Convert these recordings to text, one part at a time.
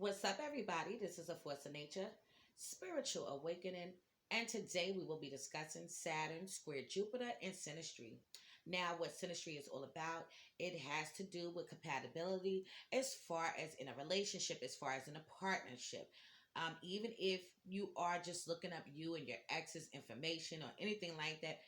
What's up, everybody? This is A Force of Nature, Spiritual Awakening, and today we will be discussing Saturn square Jupiter and Synastry. Now, what Synastry is all about, it has to do with compatibility as far as in a relationship, as far as in a partnership. Even if you are just looking up you and your ex's information or anything like that,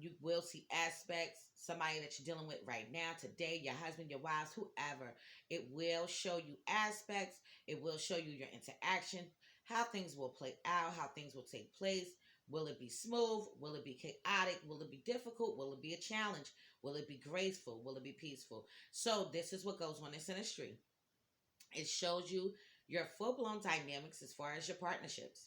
you will see aspects, somebody that you're dealing with right now, today, your husband, your wives, whoever. It will show you aspects. It will show you your interaction, how things will play out, how things will take place. Will it be smooth? Will it be chaotic? Will it be difficult? Will it be a challenge? Will it be graceful? Will it be peaceful? So this is what goes on in Synastry. It shows you your full-blown dynamics as far as your partnerships.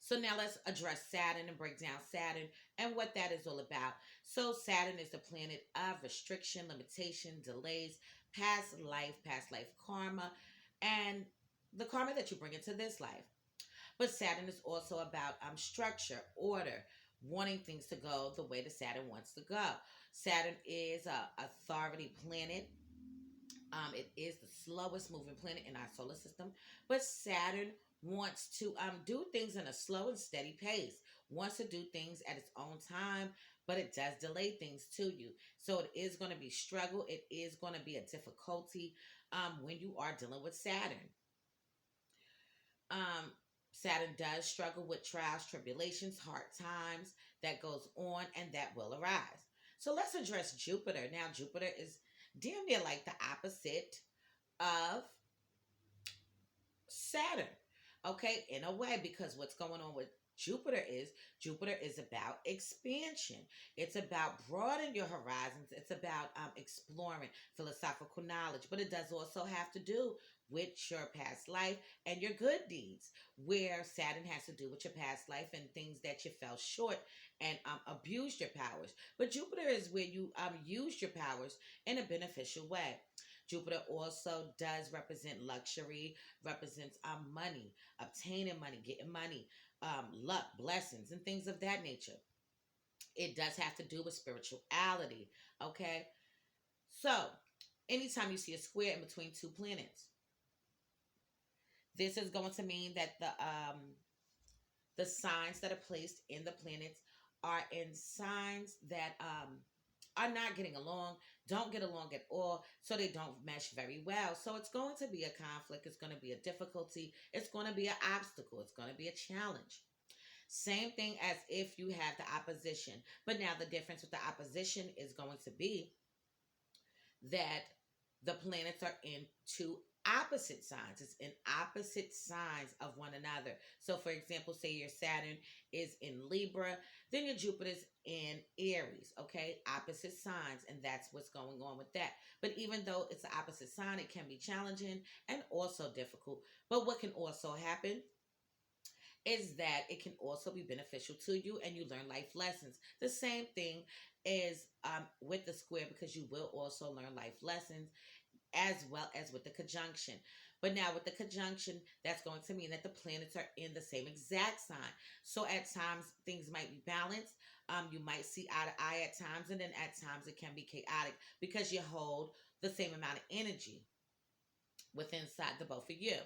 So now let's address Saturn and break down Saturn and what that is all about. So Saturn is the planet of restriction, limitation, delays, past life karma, and the karma that you bring into this life. But Saturn is also about structure, order, wanting things to go the way the Saturn wants to go. Saturn is a authority planet. It is the slowest moving planet in our solar system, but Saturn wants to do things in a slow and steady pace. Wants to do things at its own time, but it does delay things to you. So it is going to be struggle. It is going to be a difficulty when you are dealing with Saturn. Um, Saturn does struggle with trials, tribulations, hard times that goes on and that will arise. So let's address Jupiter. Now, Jupiter is damn near like the opposite of Saturn. Okay, in a way, because what's going on with Jupiter is about expansion. It's about broadening your horizons. It's about exploring philosophical knowledge, but it does also have to do with your past life and your good deeds. Where Saturn has to do with your past life and things that you fell short and abused your powers. But Jupiter is where you use your powers in a beneficial way. Jupiter also does represent luxury, represents money, obtaining money, getting money, luck, blessings, and things of that nature. It does have to do with spirituality. Okay, so anytime you see a square in between two planets, this is going to mean that the signs that are placed in the planets are in signs that are not getting along, don't get along at all, so they don't mesh very well. So it's going to be a conflict, it's going to be a difficulty, it's going to be an obstacle, it's going to be a challenge. Same thing as if you have the opposition. But now the difference with the opposition is going to be that the planets are in two opposite signs. It's in opposite signs of one another. So, for example, say your Saturn is in Libra, then your Jupiter's in Aries, okay? Opposite signs, and that's what's going on with that. But even though it's the opposite sign, it can be challenging and also difficult. But what can also happen is that it can also be beneficial to you and you learn life lessons. The same thing is with the square, because you will also learn life lessons as well as with the conjunction. But now with the conjunction, that's going to mean that the planets are in the same exact sign. So at times things might be balanced. You might see eye to eye at times, and then at times it can be chaotic because you hold the same amount of energy within inside the both of you.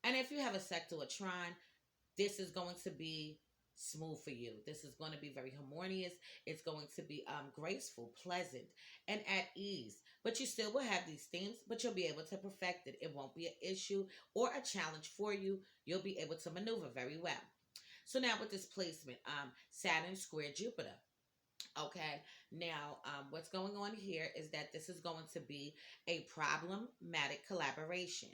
And if you have a sector or trine, this is going to be smooth for you. This is going to be very harmonious. It's going to be graceful, pleasant, and at ease. But you still will have these themes, but you'll be able to perfect it. It won't be an issue or a challenge for you. You'll be able to maneuver very well. So now with this placement, Saturn square Jupiter. Okay, now what's going on here is that this is going to be a problematic collaboration.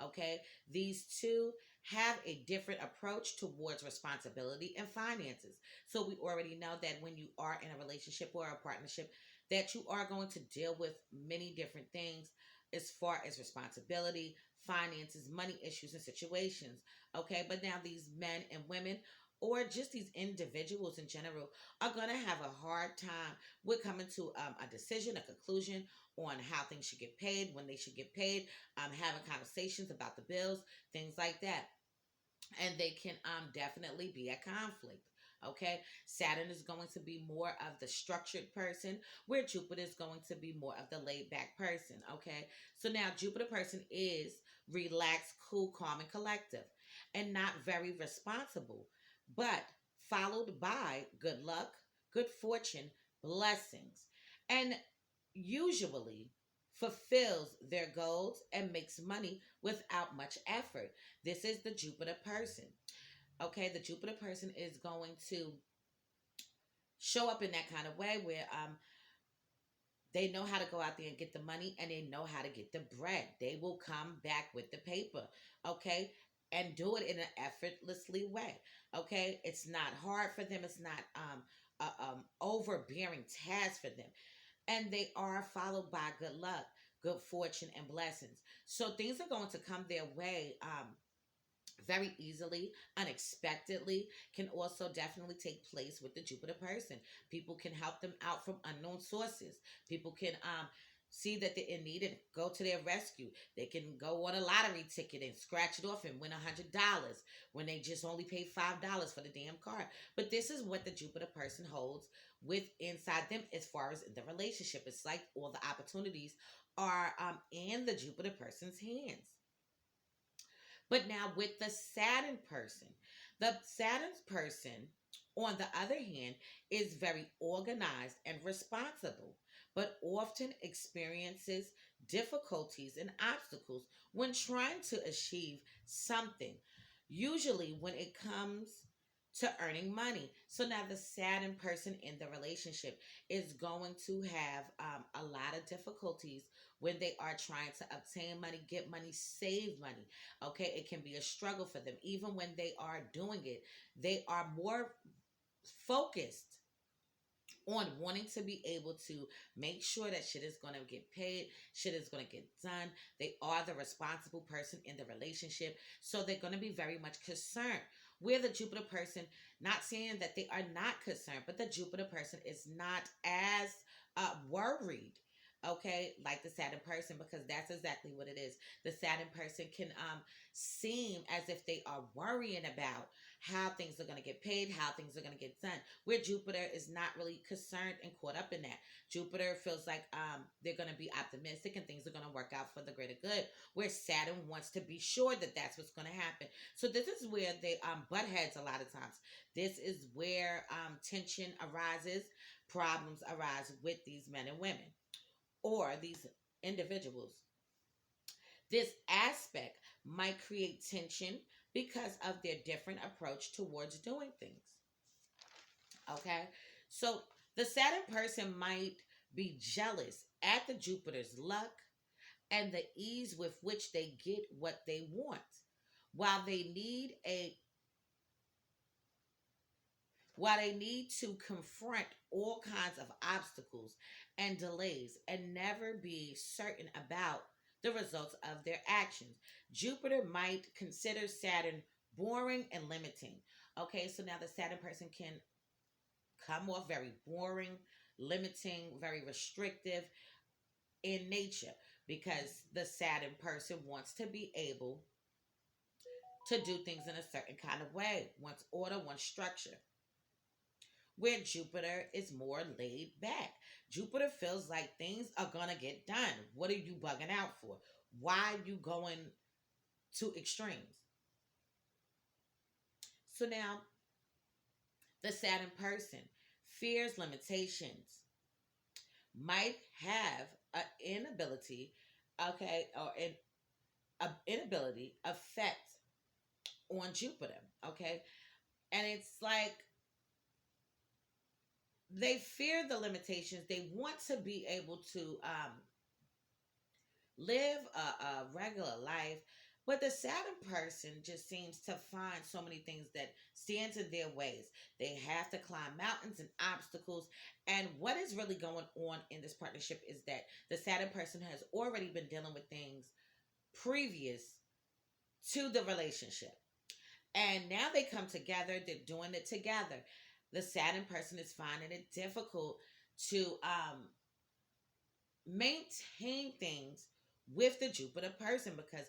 Okay, these two have a different approach towards responsibility and finances. So we already know that when you are in a relationship or a partnership, that you are going to deal with many different things as far as responsibility, finances, money issues, and situations. Okay, but now these men and women, or just these individuals in general, are going to have a hard time with coming to a decision, a conclusion on how things should get paid, when they should get paid, having conversations about the bills, things like that. And they can definitely be a conflict. Okay, Saturn is going to be more of the structured person, where Jupiter is going to be more of the laid back person. Okay, so now Jupiter person is relaxed, cool, calm, and collective, and not very responsible, but followed by good luck, good fortune, blessings, and usually fulfills their goals and makes money without much effort. This is the Jupiter person. Okay, the Jupiter person is going to show up in that kind of way where they know how to go out there and get the money, and they know how to get the bread. They will come back with the paper, okay, and do it in an effortlessly way. Okay, it's not hard for them. It's not overbearing task for them, and they are followed by good luck, good fortune, and blessings. So things are going to come their way. Very easily, unexpectedly, can also definitely take place with the Jupiter person. People can help them out from unknown sources. People can see that they're in need and go to their rescue. They can go on a lottery ticket and scratch it off and win $100 when they just only paid $5 for the damn card. But this is what the Jupiter person holds with inside them as far as the relationship. It's like all the opportunities are in the Jupiter person's hands. But now with the Saturn person, on the other hand, is very organized and responsible, but often experiences difficulties and obstacles when trying to achieve something, usually when it comes to earning money. So now the Saturn person in the relationship is going to have a lot of difficulties when they are trying to obtain money, get money, save money. Okay, it can be a struggle for them. Even when they are doing it, they are more focused on wanting to be able to make sure that shit is going to get paid, shit is going to get done. They are the responsible person in the relationship. So they're going to be very much concerned. We're the Jupiter person, not saying that they are not concerned, but the Jupiter person is not as worried. Okay, like the Saturn person, because that's exactly what it is. The Saturn person can seem as if they are worrying about how things are going to get paid, how things are going to get done. Where Jupiter is not really concerned and caught up in that. Jupiter feels like they're going to be optimistic and things are going to work out for the greater good. Where Saturn wants to be sure that that's what's going to happen. So this is where they butt heads a lot of times. This is where tension arises, problems arise with these men and women or these individuals. This aspect might create tension because of their different approach towards doing things. Okay? So the Saturn person might be jealous at the Jupiter's luck and the ease with which they get what they want, while they need a while they need to confront all kinds of obstacles and delays and never be certain about the results of their actions. Jupiter might consider Saturn boring and limiting. Okay, so now the Saturn person can come off very boring, limiting, very restrictive in nature because the Saturn person wants to be able to do things in a certain kind of way, wants order, wants structure. Where Jupiter is more laid back. Jupiter feels like things are gonna get done. What are you bugging out for? Why are you going to extremes? So now the Saturn person fears limitations, might have an inability, okay, or an inability effect on Jupiter, okay? And it's like they fear the limitations. They want to be able to live a regular life, but the Saturn person just seems to find so many things that stands in their ways. They have to climb mountains and obstacles. And what is really going on in this partnership is that the Saturn person has already been dealing with things previous to the relationship. And now they come together, they're doing it together. The Saturn person is finding it difficult to maintain things with the Jupiter person because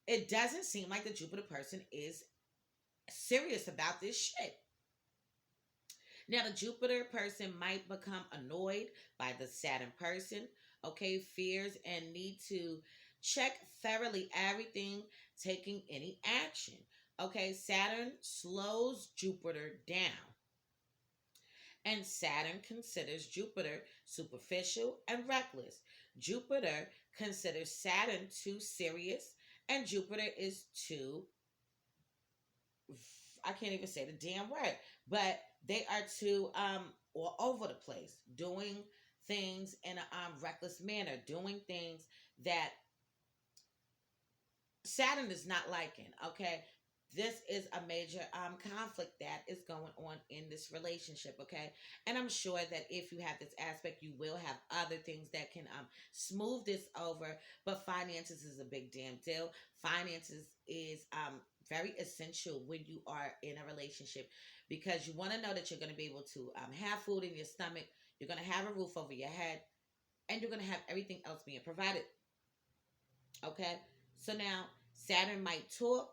it doesn't seem like the Jupiter person is serious about this shit. Now, the Jupiter person might become annoyed by the Saturn person, okay, fears and need to check thoroughly everything, taking any action. Okay, Saturn slows Jupiter down, and Saturn considers Jupiter superficial and reckless. Jupiter considers Saturn too serious, and Jupiter is too, I can't even say the damn word, but they are too all over the place, doing things in a reckless manner, doing things that Saturn is not liking. Okay, this is a major conflict that is going on in this relationship. Okay, and I'm sure that if you have this aspect, you will have other things that can smooth this over. But finances is a big damn deal. Finances is very essential when you are in a relationship, because you want to know that you're going to be able to have food in your stomach, you're going to have a roof over your head, and you're going to have everything else being provided. Okay, so now Saturn might talk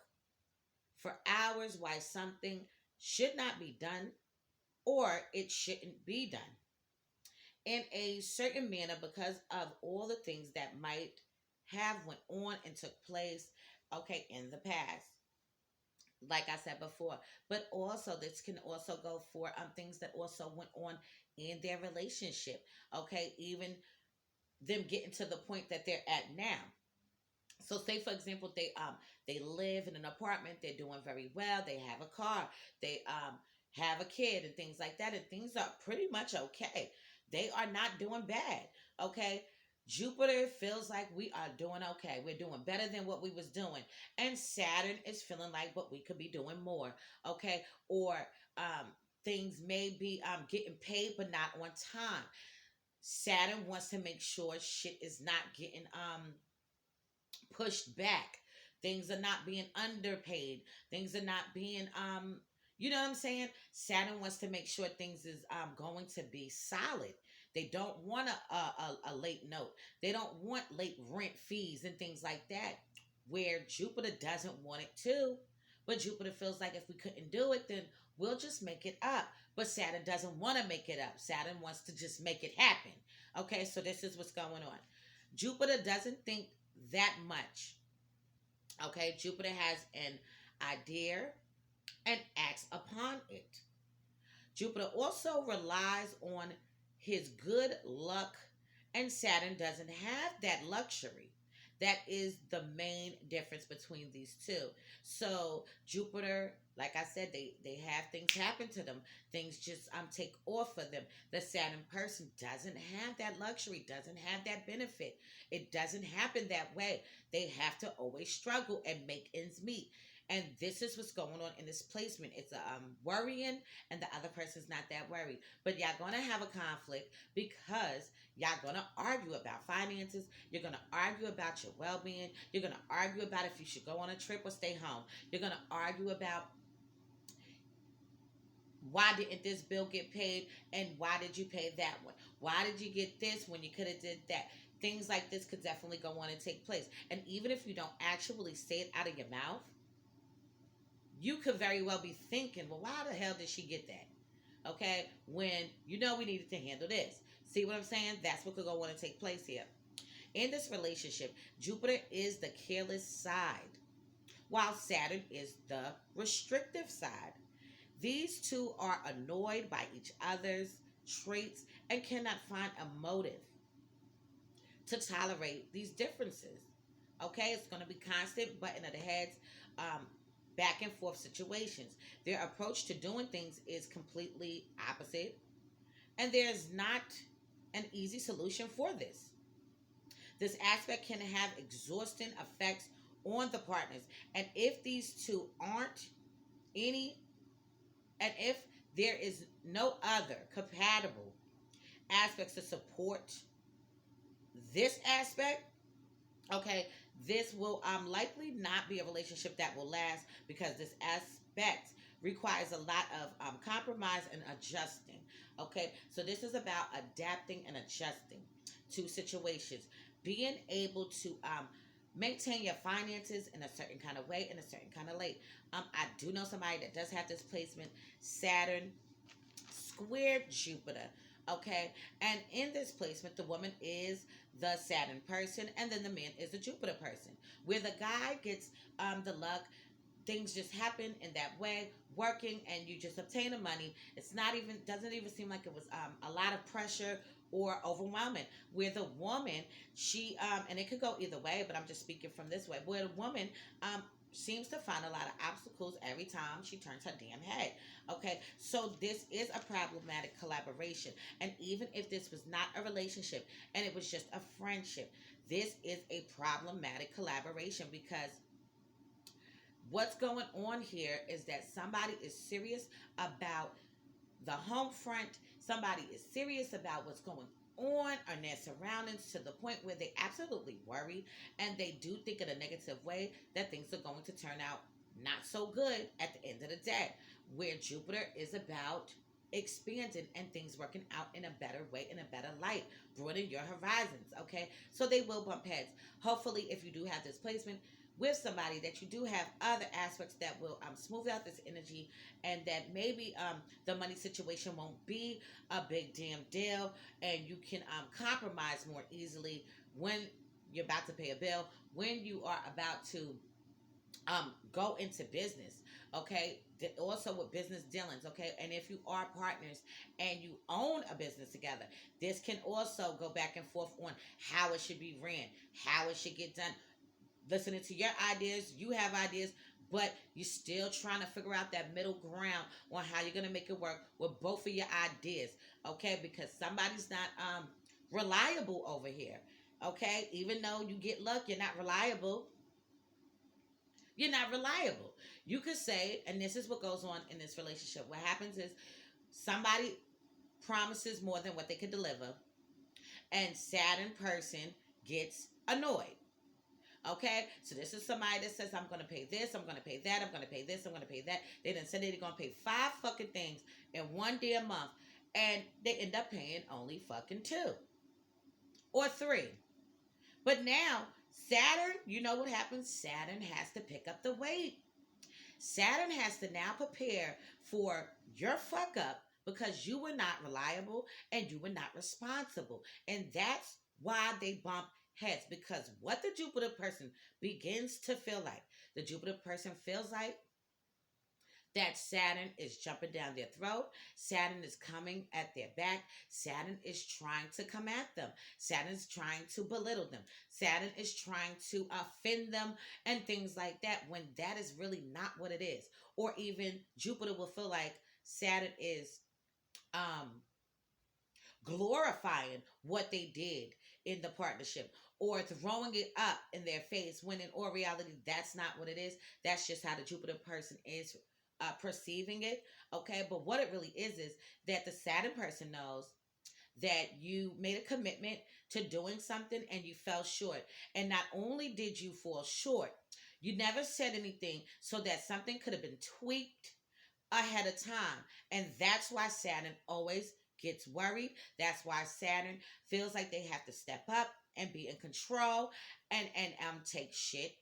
for hours why something should not be done, or it shouldn't be done in a certain manner because of all the things that might have went on and took place, okay, in the past, like I said before. But also this can also go for things that also went on in their relationship, okay, even them getting to the point that they're at now. So say for example they live in an apartment, they're doing very well, they have a car, they have a kid and things like that, and things are pretty much okay. They are not doing bad. Okay. Jupiter feels like we are doing okay. We're doing better than what we was doing. And Saturn is feeling like what we could be doing more. Okay. Or um things may be getting paid but not on time. Saturn wants to make sure shit is not getting pushed back. Things are not being underpaid. Things are not being you know what I'm saying? Saturn wants to make sure things is going to be solid. They don't want a late note. They don't want late rent fees and things like that. Where Jupiter doesn't want it to. But Jupiter feels like if we couldn't do it, then we'll just make it up. But Saturn doesn't want to make it up. Saturn wants to just make it happen. Okay, so this is what's going on. Jupiter doesn't think that much. Okay, Jupiter has an idea and acts upon it. Jupiter also relies on his good luck, and Saturn doesn't have that luxury. That is the main difference between these two. So Jupiter, like I said, they have things happen to them. Things just take off of them. The Saturn person doesn't have that luxury, doesn't have that benefit. It doesn't happen that way. They have to always struggle and make ends meet. And this is what's going on in this placement. It's worrying, and the other person's not that worried. But y'all gonna have a conflict because y'all gonna argue about finances. You're gonna argue about your well-being. You're gonna argue about if you should go on a trip or stay home. You're gonna argue about why didn't this bill get paid and why did you pay that one? Why did you get this when you could have did that? Things like this could definitely go on and take place. And even if you don't actually say it out of your mouth, you could very well be thinking, well, why the hell did she get that? Okay, when you know we needed to handle this. See what I'm saying? That's what could go on and take place here. In this relationship, Jupiter is the careless side, while Saturn is the restrictive side. These two are annoyed by each other's traits and cannot find a motive to tolerate these differences. Okay, it's going to be constant butting of the heads, um, back and forth situations. Their approach to doing things is completely opposite, and there's not an easy solution for this. This aspect can have exhausting effects on the partners, and if these two aren't any, and if there is no other compatible aspects to support this aspect, okay, this will likely not be a relationship that will last because this aspect requires a lot of compromise and adjusting. Okay, so this is about adapting and adjusting to situations, being able to maintain your finances in a certain kind of way, in a certain kind of way. I do know somebody that does have this placement. Saturn square Jupiter. Okay, and in this placement, the woman is the Saturn person, and then the man is the Jupiter person. Where the guy gets the luck, things just happen in that way, working, and you just obtain the money. It's not even, doesn't even seem like it was a lot of pressure or overwhelming. Where the woman, she and it could go either way, but I'm just speaking from this way. Where the woman um seems to find a lot of obstacles every time she turns her damn head. Okay, so this is a problematic collaboration, and even if this was not a relationship and it was just a friendship, this is a problematic collaboration because what's going on here is that somebody is serious about the home front. Somebody is serious about what's going on in their surroundings to the point where they absolutely worry and they do think in a negative way that things are going to turn out not so good at the end of the day. Where Jupiter is about expanding and things working out in a better way, in a better light, broaden your horizons. Okay, so they will bump heads. Hopefully, if you do have this placement with somebody, that you do have other aspects that will smooth out this energy, and that maybe the money situation won't be a big damn deal, and you can compromise more easily when you're about to pay a bill, when you are about to go into business. Okay, also with business dealings. Okay, and if you are partners and you own a business together, this can also go back and forth on how it should be ran, how it should get done, listening to your ideas. You have ideas, but you're still trying to figure out that middle ground on how you're going to make it work with both of your ideas. Okay, because somebody's not reliable over here. Okay, even though you get luck, you're not reliable. You're not reliable. You could say, and this is what goes on in this relationship. What happens is somebody promises more than what they can deliver, and Saturn person gets annoyed. Okay, so this is somebody that says, I'm going to pay this, I'm going to pay that, I'm going to pay this, I'm going to pay that. They done said they're going to pay 5 fucking things in one damn month, and they end up paying only fucking 2 or 3. But now, Saturn, you know what happens? Saturn has to pick up the weight. Saturn has to now prepare for your fuck up because you were not reliable and you were not responsible. And that's why they bump heads, because what the Jupiter person begins to feel like, the Jupiter person feels like that Saturn is jumping down their throat. Saturn is coming at their back. Saturn is trying to come at them. Saturn is trying to belittle them. Saturn is trying to offend them and things like that, when that is really not what it is. Or even Jupiter will feel like Saturn is um, glorifying what they did in the partnership, or throwing it up in their face, when in all reality that's not what it is. That's just how the Jupiter person is perceiving it. Okay, but what it really is that the Saturn person knows that you made a commitment to doing something and you fell short. And not only did you fall short, you never said anything so that something could have been tweaked ahead of time. And that's why Saturn always gets worried. That's why Saturn feels like they have to step up and be in control and take shit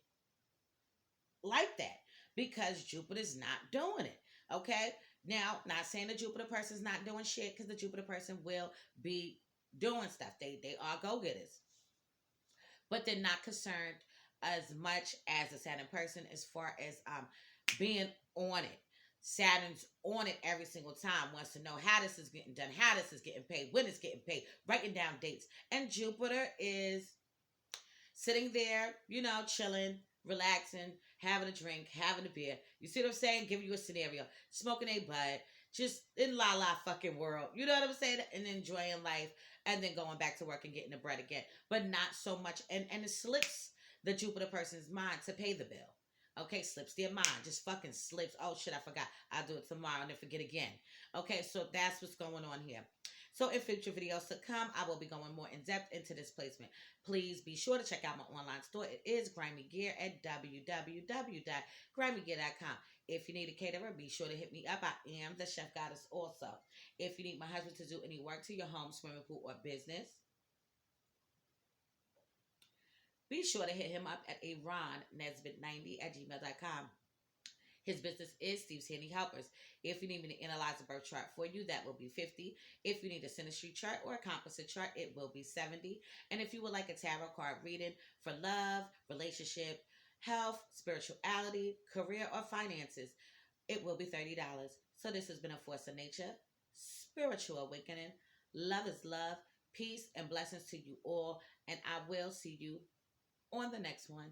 like that, because Jupiter's not doing it. Okay? Now, not saying the Jupiter person's not doing shit, because the Jupiter person will be doing stuff. They are go-getters. But they're not concerned as much as a Saturn person as far as being on it. Saturn's on it every single time, wants to know how this is getting done, how this is getting paid, when it's getting paid, writing down dates. And Jupiter is sitting there, chilling, relaxing, having a drink, having a beer. You see what I'm saying? Giving you a scenario. Smoking a bud, just in la la fucking world. You know what I'm saying? And enjoying life, and then going back to work and getting the bread again. But not so much. And it slips the Jupiter person's mind to pay the bill. Okay, slips their mind. Just fucking slips. Oh shit, I forgot. I'll do it tomorrow and then forget again. Okay, so that's what's going on here. So in future videos to come, I will be going more in depth into this placement. Please be sure to check out my online store. It is Grimy Gear at www.grimygear.com. If you need a caterer, be sure to hit me up. I am the chef goddess also. If you need my husband to do any work to your home, swimming pool, or business, be sure to hit him up at aronnesbit90 at gmail.com. His business is Steve's Handy Helpers. If you need me to analyze a birth chart for you, that will be 50. If you need a synastry chart or a composite chart, it will be 70. And if you would like a tarot card reading for love, relationship, health, spirituality, career, or finances, it will be $30. So this has been a Force of Nature, Spiritual Awakening. Love is love. Peace and blessings to you all. And I will see you on the next one.